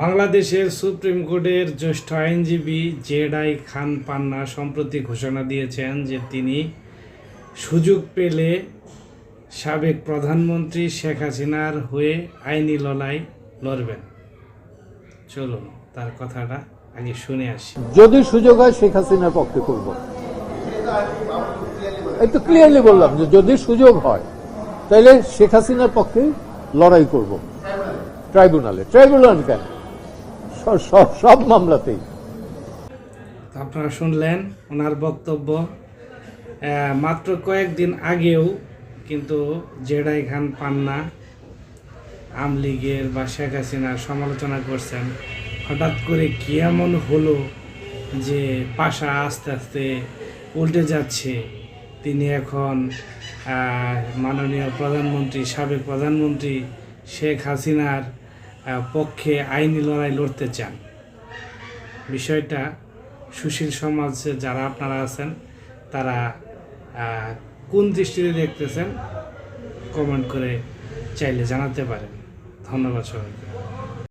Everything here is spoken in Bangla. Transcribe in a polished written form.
বাংলাদেশের সুপ্রিম কোর্টের জ্যেষ্ঠ আইনজীবী জেডাই খান পান্না সম্প্রতি ঘোষণা দিয়েছেন যে তিনি সুযোগ পেলে সাবেক প্রধানমন্ত্রী শেখ হাসিনার হয়ে আইনি লড়াই লড়বেন। চলুন তার কথাটা আগে শুনে আসি। যদি সুযোগ হয় শেখ হাসিনার পক্ষে করব, একটু ক্লিয়ারলি বললাম যে যদি সুযোগ হয় তাহলে শেখ হাসিনার পক্ষে লড়াই করব ট্রাইব্যুনালে। ট্রাইব্যুনাল কেন, সব মামলাতেই। আপনারা শুনলেন ওনার বক্তব্য। মাত্র কয়েকদিন আগেও কিন্তু জেডাই খান পান্না আওয়ামী লীগের বা শেখ হাসিনার সমালোচনা করছেন। হঠাৎ করে কি এমন হলো যে পাশা আস্তে আস্তে উল্টে যাচ্ছে, তিনি এখন মাননীয় প্রধানমন্ত্রী, সাবেক প্রধানমন্ত্রী শেখ হাসিনার পক্ষে আইনি লড়াই লড়তে চান। বিষয়টা সুশীল সমাজে যারা আপনারা আছেন তারা কোন দৃষ্টিতে দেখতেছেন কমেন্ট করে চাইলে জানাতে পারেন। ধন্যবাদ সবাইকে।